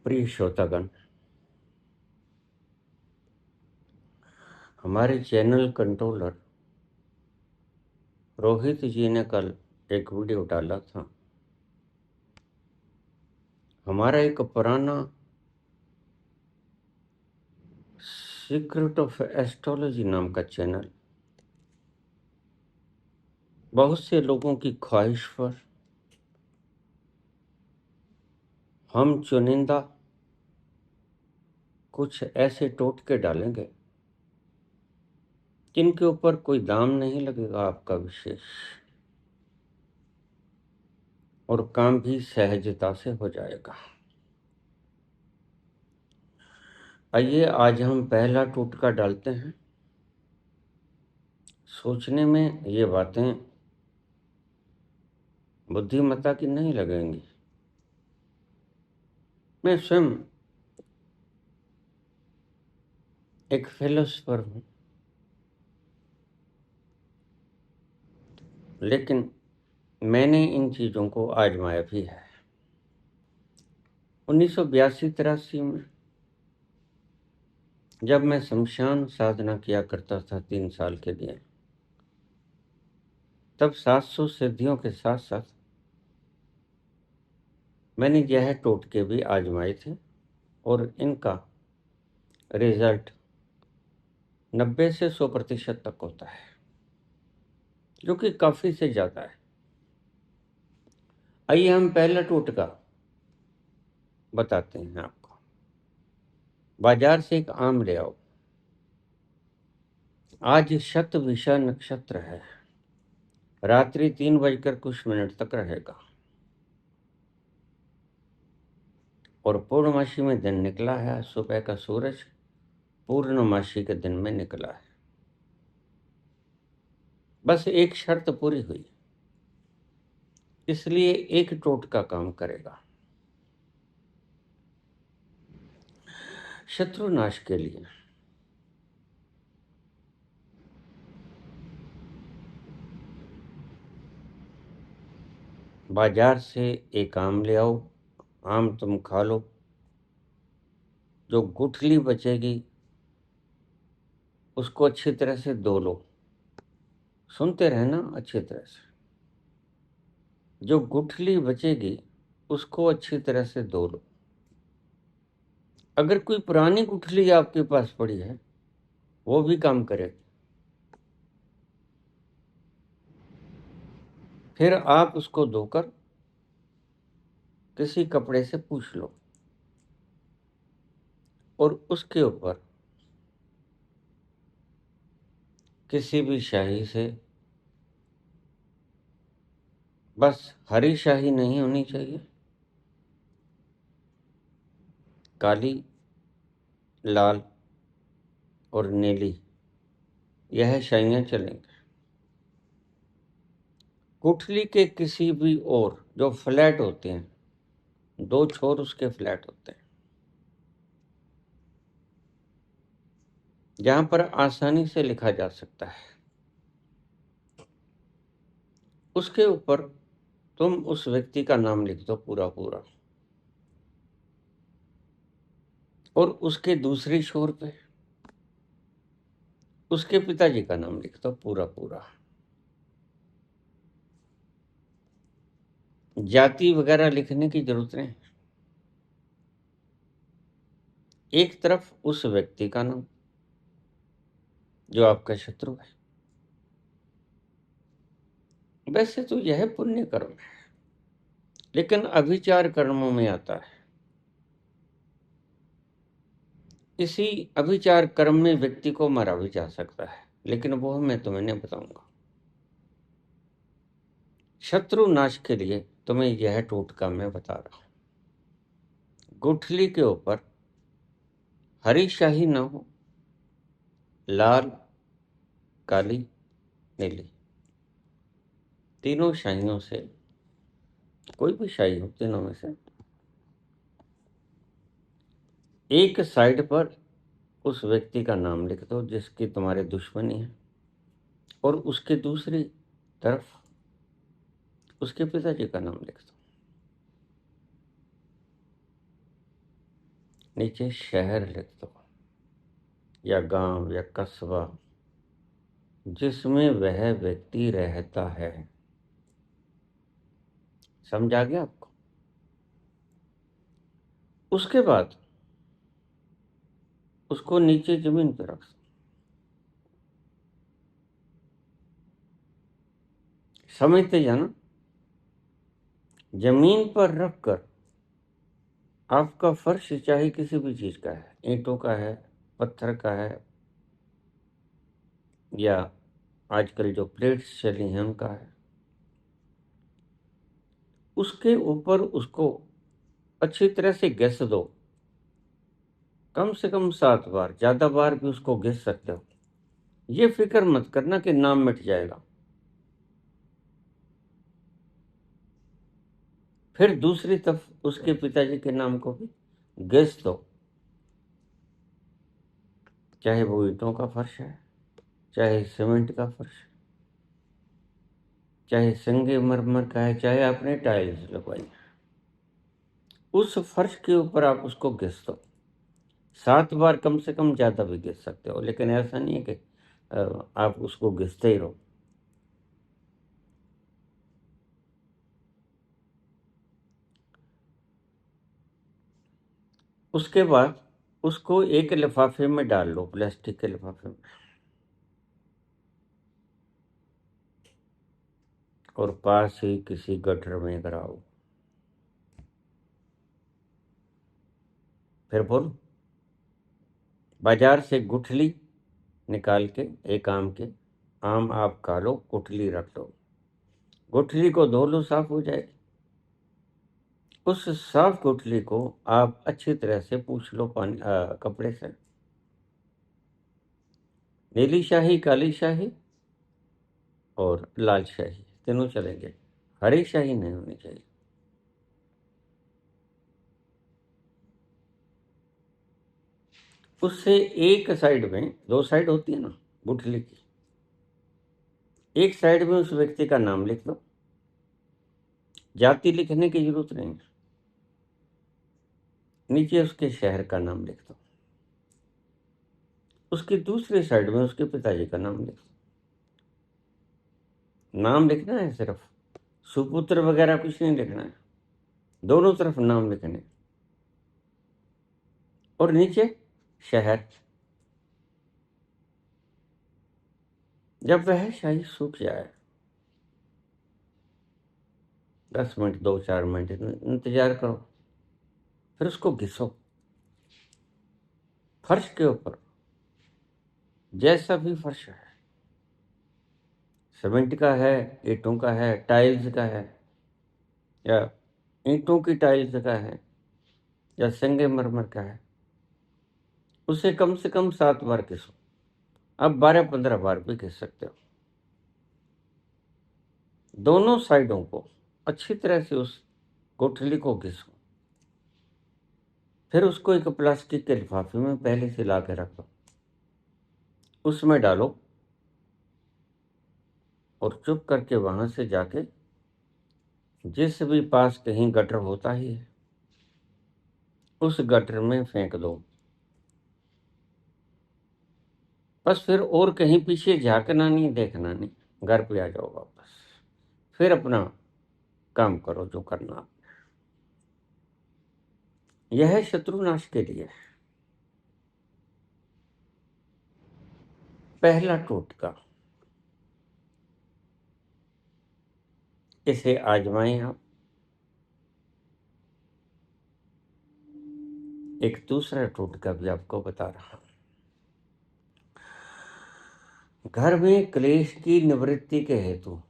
प्रिय श्रोतागण, हमारे चैनल कंट्रोलर रोहित जी ने कल एक वीडियो डाला था। हमारा एक पुराना सीक्रेट ऑफ एस्ट्रोलॉजी नाम का चैनल बहुत से लोगों की ख्वाहिश पर हम चुनिंदा कुछ ऐसे टोटके डालेंगे जिनके ऊपर कोई दाम नहीं लगेगा आपका विशेष, और काम भी सहजता से हो जाएगा। आइए आज हम पहला टोटका डालते हैं। सोचने में ये बातें बुद्धिमत्ता की नहीं लगेंगी। मैं स्वयं एक फिलोसफर हूँ, लेकिन मैंने इन चीज़ों को आजमाया भी है। 1982-83 में जब मैं शमशान साधना किया करता था 3 साल के लिए, तब 700 सिद्धियों के साथ साथ मैंने यह टोटके भी आजमाए थे और इनका रिजल्ट 90 से 100% तक होता है, जो कि काफ़ी से ज़्यादा है। आइए हम पहला टोटका बताते हैं आपको। बाजार से एक आम ले आओ। आज शतभिषा नक्षत्र है, रात्रि 3 बजकर कुछ मिनट तक रहेगा और पूर्णमासी में दिन निकला है। सुबह का सूरज पूर्णमासी के दिन में निकला है। बस एक शर्त पूरी हुई, इसलिए एक टोटका काम करेगा। शत्रुनाश के लिए बाजार से एक आम ले आओ। आम तुम खा लो, जो गुठली बचेगी उसको अच्छी तरह से धो लो। सुनते रहना अच्छी तरह से। जो गुठली बचेगी उसको अच्छी तरह से धो लो। अगर कोई पुरानी गुठली आपके पास पड़ी है वो भी काम करेगी। फिर आप उसको धोकर किसी कपड़े से पूछ लो और उसके ऊपर किसी भी शाही से, बस हरी शाही नहीं होनी चाहिए, काली, लाल और नीली, यह शाहियाँ चलेंगी। गुठली के किसी भी ओर जो फ्लैट होते हैं, 2 छोर उसके फ्लैट होते हैं, जहां पर आसानी से लिखा जा सकता है, उसके ऊपर तुम उस व्यक्ति का नाम लिख दो पूरा पूरा, और उसके दूसरी छोर पे उसके पिताजी का नाम लिख दो पूरा पूरा। जाति वगैरह लिखने की जरूरत नहीं। एक तरफ उस व्यक्ति का नाम जो आपका शत्रु है। वैसे तो यह पुण्य कर्म है, लेकिन अभिचार कर्मों में आता है। इसी अभिचार कर्म में व्यक्ति को मारा भी जा सकता है, लेकिन वो मैं तुम्हें नहीं बताऊंगा। शत्रु नाश के लिए तुम्हें यह टोटका मैं बता रहा हूं। गुठली के ऊपर हरी शाही ना हो, लाल, काली, नीली, तीनों शाहियों से कोई भी शाही हो, तीनों में से एक साइड पर उस व्यक्ति का नाम लिख दो जिसकी तुम्हारे दुश्मनी है, और उसके दूसरी तरफ उसके पिताजी का नाम लिख दो। नीचे शहर लिख दो या गांव या कस्बा जिसमें वह व्यक्ति रहता है। समझ आ गया आपको? उसके बाद उसको नीचे जमीन पर रख दो। समझते जाना, जमीन पर रखकर आपका फर्श चाहे किसी भी चीज का है, ईंटों का है, पत्थर का है, या आजकल जो प्लेट्स चली हैं उनका है, उसके ऊपर उसको अच्छी तरह से घिस दो। कम से कम 7 बार, ज्यादा बार भी उसको घिस सकते हो। ये फिक्र मत करना कि नाम मिट जाएगा। फिर दूसरी तरफ उसके पिताजी के नाम को भी घिस दो, चाहे वो ईंटों का फर्श है, चाहे सीमेंट का फर्श, चाहे संगमरमर का है, चाहे आपने टाइल्स लगवाई, उस फर्श के ऊपर आप उसको घिस दो। 7 बार कम से कम, ज्यादा भी घिस सकते हो, लेकिन ऐसा नहीं है कि आप उसको घिसते ही रहो। उसके बाद उसको एक लिफाफे में डाल लो, प्लास्टिक के लिफाफे में, और पास ही किसी गटर में गिराओ। फिर बोलो, बाजार से गुठली निकाल के, एक आम के, आम आप खा लो, गुठली रख लो, गुठली को धो लो, साफ हो जाएगी। उस साफ गुठली को आप अच्छी तरह से पूछ लो पानी कपड़े से। नीली शाही, काली शाही और लाल शाही तीनों चलेंगे, हरी शाही नहीं होनी चाहिए। उससे एक साइड में, 2 साइड होती है ना गुठली की, एक साइड में उस व्यक्ति का नाम लिख दो। जाति लिखने की जरूरत नहीं, नीचे उसके शहर का नाम लिख दो। उसकी दूसरी साइड में उसके पिताजी का नाम लिख दो। नाम लिखना है सिर्फ, सुपुत्र वगैरह कुछ नहीं लिखना है, दोनों तरफ नाम लिखने। और नीचे शहर। जब वह शाही सूख जाए, 10 मिनट, 2-4 मिनट इंतजार करो, फिर उसको घिसो फर्श के ऊपर। जैसा भी फर्श है, सीमेंट का है, ईंटों का है, टाइल्स का है, या ईंटों की टाइल्स का है, या संगमरमर का है, उसे कम से कम 7 बार घिसो। अब 12-15 बार भी घिस सकते हो। दोनों साइडों को अच्छी तरह से उस गुठली को घिसो। फिर उसको एक प्लास्टिक के लिफाफे में पहले से ला के रखो, उसमें डालो, और चुप करके वहां से जाके जिस भी पास कहीं गटर होता ही है, उस गटर में फेंक दो। बस फिर और कहीं पीछे झांकना नहीं, देखना नहीं, घर पे आ जाओ वापस, फिर अपना काम करो जो करना। यह है शत्रुनाश के लिए पहला टोटका। इसे आजमाएं आप। एक दूसरा टोटका भी आपको बता रहा हूं। घर में क्लेश की निवृत्ति के हेतु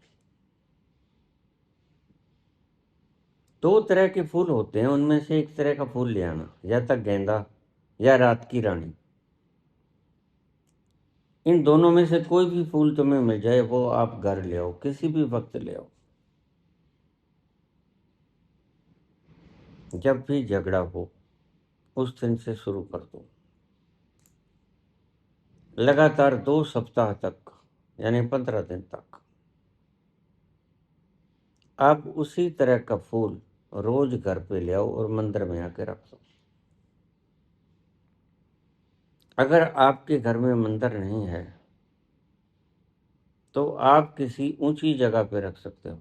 2 तरह के फूल होते हैं, उनमें से एक तरह का फूल ले आना, या तक गेंदा या रात की रानी। इन दोनों में से कोई भी फूल तुम्हें मिल जाए, वो आप घर ले आओ, किसी भी वक्त ले आओ। जब भी झगड़ा हो, उस दिन से शुरू कर दो, लगातार 2 सप्ताह तक, यानी 15 दिन तक आप उसी तरह का फूल रोज घर पे ले आओ और मंदिर में आके रख दो। अगर आपके घर में मंदिर नहीं है तो आप किसी ऊंची जगह पे रख सकते हो,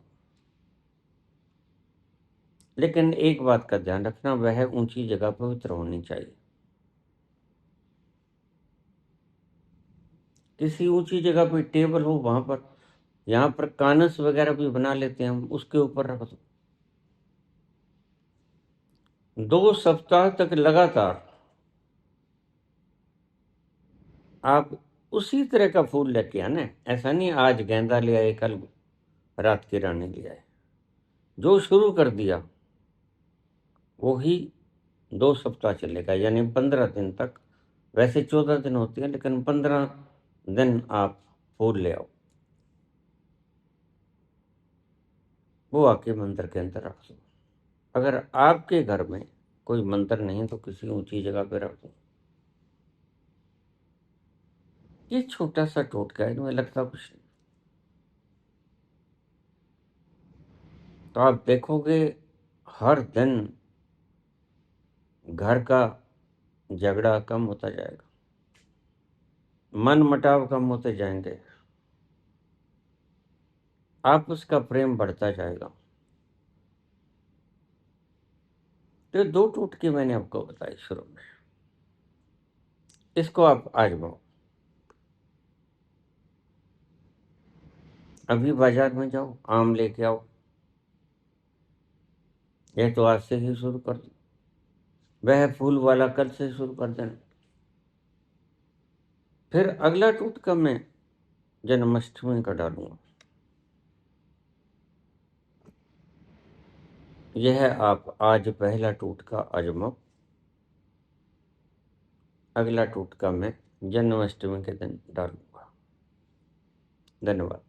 लेकिन एक बात का ध्यान रखना, वह ऊंची जगह पवित्र होनी चाहिए। किसी ऊंची जगह पे टेबल हो, वहां पर, यहाँ पर कानस वगैरह भी बना लेते हैं हम, उसके ऊपर रख दो। 2 सप्ताह तक लगातार आप उसी तरह का फूल लेके आना। ऐसा नहीं आज गेंदा ले आए, कल रात की रानी ले आए। जो शुरू कर दिया वो ही 2 सप्ताह चलेगा, यानी 15 दिन तक। वैसे 14 दिन होती है, लेकिन 15 दिन आप फूल ले आओ, वो आके मंदिर के अंदर रख दो। अगर आपके घर में कोई मंदिर नहीं तो किसी ऊंची जगह पे रख दो। ये छोटा सा टोटका है, इनमें लगता कुछ नहीं। तो आप देखोगे हर दिन घर का झगड़ा कम होता जाएगा, मन मुटाव कम होते जाएंगे, आपस का प्रेम बढ़ता जाएगा। तो 2 टोटके मैंने आपको बताए शुरू में, इसको आप आजमाओ। अभी बाजार में जाओ, आम लेके आओ, यह तो आज से ही शुरू कर दो। वह फूल वाला कल से शुरू कर देना। फिर अगला टोटका मैं जन्माष्टमी का डालूंगा। यह आप आज पहला टोटका आजमाओ, अगला टोटका मैं जन्माष्टमी के दिन डालूंगा। धन्यवाद।